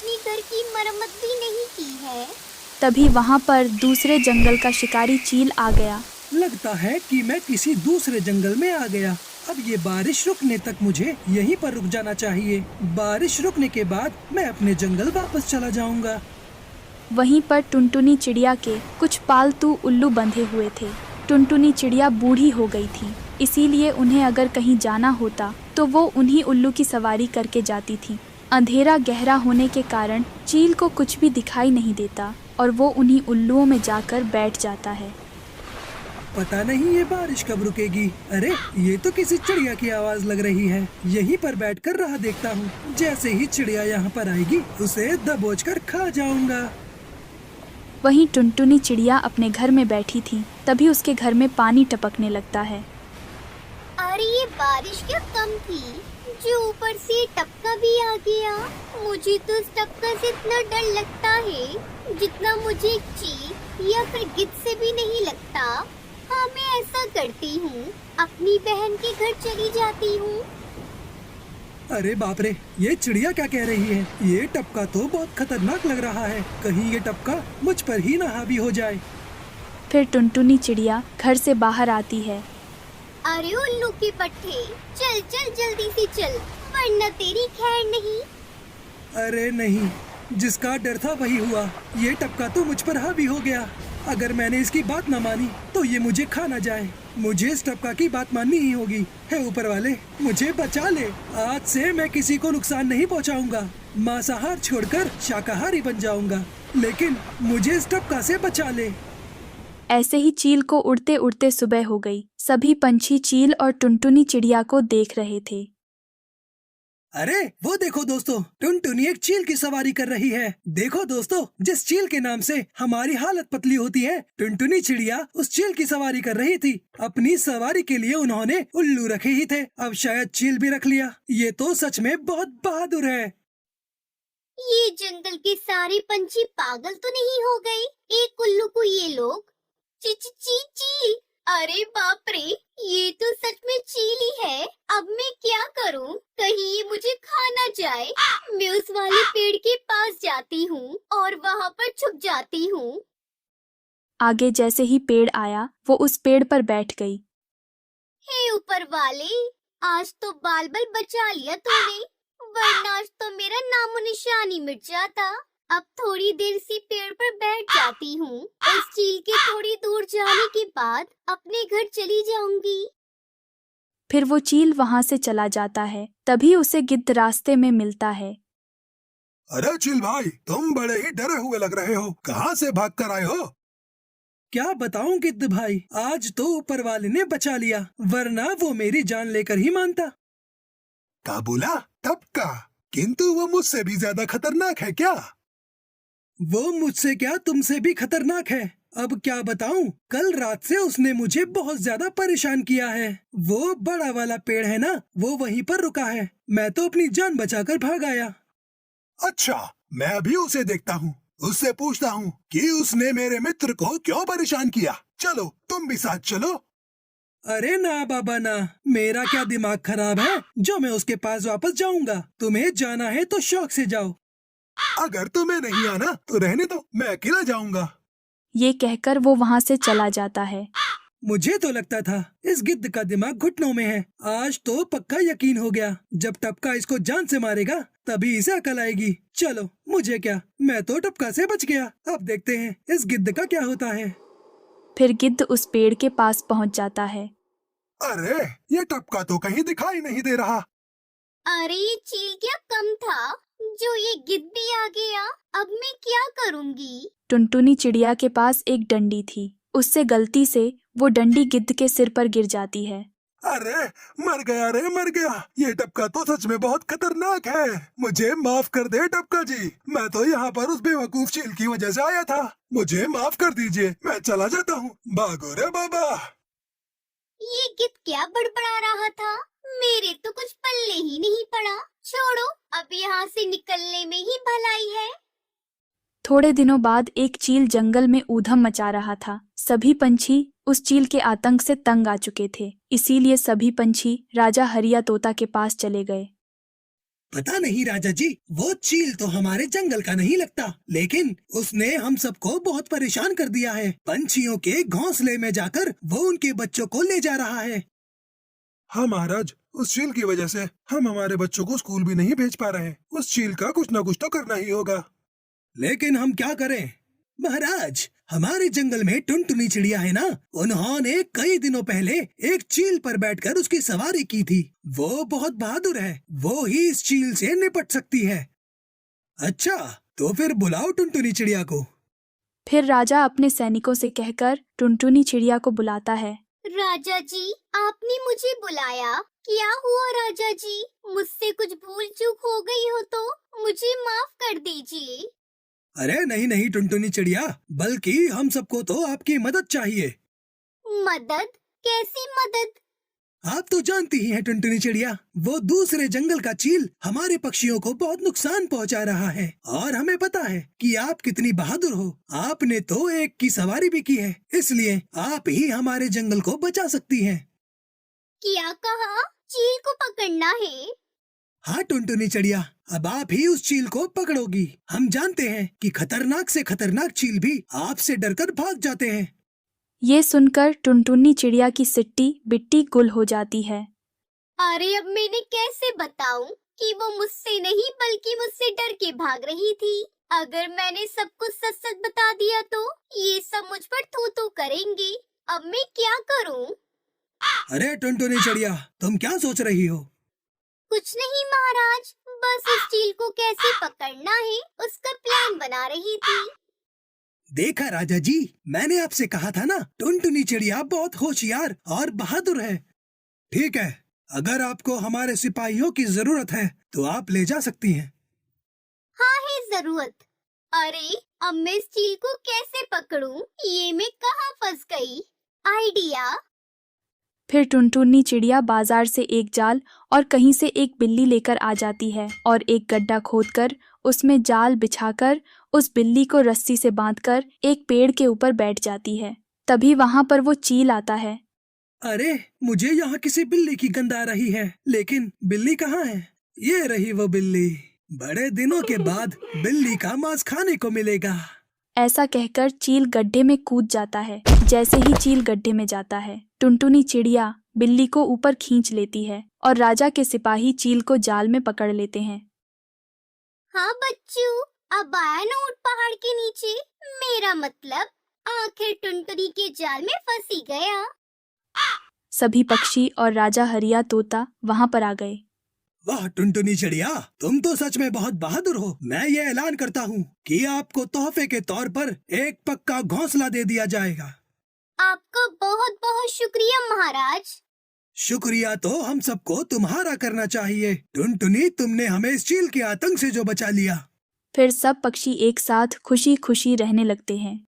अपने घर की मरम्मत भी नहीं की है। तभी वहाँ पर दूसरे जंगल का शिकारी चील आ गया। लगता है कि मैं किसी दूसरे जंगल में आ गया। अब ये बारिश रुकने तक मुझे यहीं पर रुक जाना चाहिए। बारिश रुकने के बाद मैं अपने जंगल वापस चला जाऊंगा। वहीं पर टुनटुनी चिड़िया के कुछ पालतू उल्लू बंधे हुए थे। टुनटुनी चिड़िया बूढ़ी हो गई थी, इसीलिए उन्हें अगर कहीं जाना होता तो वो उन्हीं उल्लू की सवारी करके जाती थी। अंधेरा गहरा होने के कारण चील को कुछ भी दिखाई नहीं देता और वो उन्हीं उल्लुओं में जाकर बैठ जाता है। पता नहीं ये बारिश कब रुकेगी। अरे ये तो किसी चिड़िया की आवाज लग रही है। यहीं पर बैठकर राह देखता हूँ। जैसे ही चिड़िया यहाँ पर आएगी उसे दबोच कर खा जाऊंगा। वहीं टुनटुनी चिड़िया अपने घर में बैठी थी, तभी उसके घर में पानी टपकने लगता है। अरे ये बारिश क्या कम थी, जो ऊपर से टपका भी आ गया। मुझे तो इस टपका से इतना डर लगता है जितना मुझे एक चील या फिर गिद्ध से भी नहीं लगता। हाँ, मैं ऐसा करती हूँ, अपनी बहन के घर चली जाती हूँ। अरे बाप रे, ये चिड़िया क्या कह रही है? ये टपका तो बहुत खतरनाक लग रहा है। कहीं ये टपका मुझ पर ही ना हावी हो जाए। फिर टुनटुनी चिड़िया घर से बाहर आती है। अरे उल्लू के पट्टे, चल चल जल्दी से चल, वरना तेरी खैर नहीं। अरे नहीं, जिसका डर था वही हुआ। ये टपका तो मुझ पर हावी हो गया। अगर मैंने इसकी बात न मानी तो ये मुझे खा न जाए। मुझे इस टपका की बात माननी ही होगी। हे ऊपर वाले, मुझे बचा ले। आज से मैं किसी को नुकसान नहीं पहुंचाऊंगा। मांसाहार छोड़कर शाकाहारी बन जाऊंगा, लेकिन मुझे इस टपका से बचा ले। ऐसे ही चील को उड़ते उड़ते सुबह हो गई। सभी पंछी चील और टुनटुनी चिड़िया को देख रहे थे। अरे वो देखो दोस्तों, टुनटुनी एक चील की सवारी कर रही है। देखो दोस्तों, जिस चील के नाम से हमारी हालत पतली होती है, टुनटुनी चिड़िया उस चील की सवारी कर रही थी। अपनी सवारी के लिए उन्होंने उल्लू रखे ही थे, अब शायद चील भी रख लिया। ये तो सच में बहुत बहादुर है। ये जंगल के सारे पंछी पागल तो नहीं हो गए? एक उल्लू को ये लोग ची ची ची ची। अरे बाप रे, ये तो सच में चील ही है। अब मैं क्या करूं? कहीं ये मुझे खा ना जाए। मैं उस वाले पेड़ के पास जाती हूँ और वहाँ पर छुप जाती हूँ। आगे जैसे ही पेड़ आया, वो उस पेड़ पर बैठ गई। हे ऊपर वाले, आज तो बाल बाल बचा लिया तूने, वरना आज तो मेरा नामो निशान ही मिट जाता। अब थोड़ी देर से पेड़ पर बैठ जाती हूँ। इस चील के थोड़ी दूर जाने के बाद अपने घर चली जाऊंगी। फिर वो चील वहाँ से चला जाता है। तभी उसे गिद्ध रास्ते में मिलता है। अरे चील भाई, तुम बड़े ही डरे हुए लग रहे हो। कहाँ से भाग कर आए हो? क्या बताऊं गिद्ध भाई, आज तो ऊपर वाले ने बचा लिया, वरना वो मेरी जान लेकर ही मानता। क्या बोला? टपका? किंतु वो मुझसे भी ज्यादा खतरनाक है क्या? वो मुझसे क्या, तुमसे भी खतरनाक है। अब क्या बताऊं, कल रात से उसने मुझे बहुत ज्यादा परेशान किया है। वो बड़ा वाला पेड़ है ना, वो वहीं पर रुका है। मैं तो अपनी जान बचाकर भाग आया। अच्छा, मैं अभी उसे देखता हूँ। उससे पूछता हूँ कि उसने मेरे मित्र को क्यों परेशान किया। चलो, तुम भी साथ चलो। अरे ना बाबा ना, मेरा क्या दिमाग खराब है जो मैं उसके पास वापस जाऊंगा। तुम्हें जाना है तो शौक से जाओ। अगर तुम्हें नहीं आना तो रहने दो, मैं अकेला जाऊंगा। ये कहकर वो वहाँ से चला जाता है। मुझे तो लगता था इस गिद्ध का दिमाग घुटनों में है। आज तो पक्का यकीन हो गया, जब टपका इसको जान से मारेगा तभी इसे अकल आएगी। चलो, मुझे क्या, मैं तो टपका से बच गया। अब देखते हैं इस गिद्ध का क्या होता है। फिर गिद्ध उस पेड़ के पास पहुँच जाता है। अरे, ये टपका तो कहीं दिखाई नहीं दे रहा। अरे ये चील क्या कम था, जो ये गिद्ध भी आ गया। अब मैं क्या करूँगी? टुनटुनी चिड़िया के पास एक डंडी थी। उससे गलती से वो डंडी गिद्ध के सिर पर गिर जाती है। अरे मर गया रे, मर गया। ये टपका तो सच में बहुत खतरनाक है। मुझे माफ कर दे टपका जी, मैं तो यहाँ पर उस बेवकूफ चील की वजह से आया था। मुझे माफ कर दीजिए, मैं चला जाता हूँ। भागो रे बाबा। ये गिद्ध क्या बड़बड़ा रहा था? मेरे तो कुछ पल्ले ही नहीं पड़ा। छोड़ो, अब यहाँ से निकलने में ही भलाई है। थोड़े दिनों बाद एक चील जंगल में ऊधम मचा रहा था। सभी पंछी उस चील के आतंक से तंग आ चुके थे, इसीलिए सभी पंछी राजा हरिया तोता के पास चले गए। पता नहीं राजा जी, वो चील तो हमारे जंगल का नहीं लगता, लेकिन उसने हम सबको बहुत परेशान कर दिया है। पंछियों के घोंसले में जाकर वो उनके बच्चों को ले जा रहा है। हाँ महाराज, उस चील की वजह से हम हमारे बच्चों को स्कूल भी नहीं भेज पा रहे। उस चील का कुछ न कुछ तो करना ही होगा। लेकिन हम क्या करें महाराज? हमारे जंगल में टुनटुनी चिड़िया है ना, उन्होंने कई दिनों पहले एक चील पर बैठकर उसकी सवारी की थी। वो बहुत बहादुर है, वो ही इस चील से निपट सकती है। अच्छा, तो फिर बुलाओ टुनटुनी चिड़िया को। फिर राजा अपने सैनिकों से कहकर टुनटुनी चिड़िया को बुलाता है। राजा जी, आपने मुझे बुलाया। क्या हुआ राजा जी? मुझसे कुछ भूल चूक हो गई हो तो मुझे माफ कर दीजिए। अरे नहीं नहीं टुनटुनी चिड़िया, बल्कि हम सबको तो आपकी मदद चाहिए। मदद? कैसी मदद? आप तो जानती ही हैं टुनटुनी चिड़िया, वो दूसरे जंगल का चील हमारे पक्षियों को बहुत नुकसान पहुंचा रहा है, और हमें पता है कि आप कितनी बहादुर हो। आपने तो एक की सवारी भी की है, इसलिए आप ही हमारे जंगल को बचा सकती हैं। क्या कहा? चील को पकड़ना है? हाँ टुनटुनी चिड़िया, अब आप ही उस चील को पकड़ोगी। हम जानते हैं कि खतरनाक से खतरनाक चील भी आपसे डरकर भाग जाते हैं। ये सुनकर टुनटुनी चिड़िया की सिट्टी बिट्टी गुल हो जाती है। अरे अब मैंने कैसे बताऊं कि वो मुझसे नहीं बल्कि मुझसे डर के भाग रही थी। अगर मैंने सब कुछ सच सच बता दिया तो ये सब मुझ पर थू थू करेंगे। अब मैं क्या करूं? अरे टुनटुनी चिड़िया, तुम क्या सोच रही हो? कुछ नहीं महाराज, बस उस चील को कैसे पकड़ना है उसका प्लान बना रही थी। देखा राजा जी, मैंने आपसे कहा था ना, टुनटुनी चिड़िया बहुत होशियार और बहादुर है। ठीक है, अगर आपको हमारे सिपाहियों की जरूरत है तो आप ले जा सकती हैं। हाँ है जरूरत। अरे अब मैं इस चील को कैसे पकड़ूं? ये मैं कहाँ फंस गई? आइडिया। फिर टुनटुनी चिड़िया बाजार से एक जाल और कहीं से एक बिल्ली लेकर आ जाती है और एक गड्ढा खोदकर उसमें जाल बिछाकर उस बिल्ली को रस्सी से बांधकर एक पेड़ के ऊपर बैठ जाती है। तभी वहां पर वो चील आता है। अरे मुझे यहाँ किसी बिल्ली की गंध आ रही है, लेकिन बिल्ली कहाँ है? ये रही वो बिल्ली। बड़े दिनों के बाद बिल्ली का मांस खाने को मिलेगा। ऐसा कहकर चील गड्ढे में कूद जाता है। जैसे ही चील गड्ढे में जाता है, टुनटुनी चिड़िया बिल्ली को ऊपर खींच लेती है और राजा के सिपाही चील को जाल में पकड़ लेते हैं। हाँ बच्चों, अब आया ना ऊंट पहाड़ के नीचे। मेरा मतलब आखिर टुनटुनी के जाल में फंस ही गया। सभी पक्षी और राजा हरिया तोता वहां पर आ गए। वाह टुनटुनी चिड़िया, तुम तो सच में बहुत बहादुर हो। मैं ये ऐलान करता हूँ कि आपको तोहफे के तौर पर एक पक्का घोंसला दे दिया जाएगा। आपका बहुत बहुत शुक्रिया महाराज। शुक्रिया तो हम सबको तुम्हारा करना चाहिए। टुनटुनी, तुमने हमें इस चील के आतंक से जो बचा लिया। फिर सब पक्षी एक साथ खुशी खुशी रहने लगते हैं।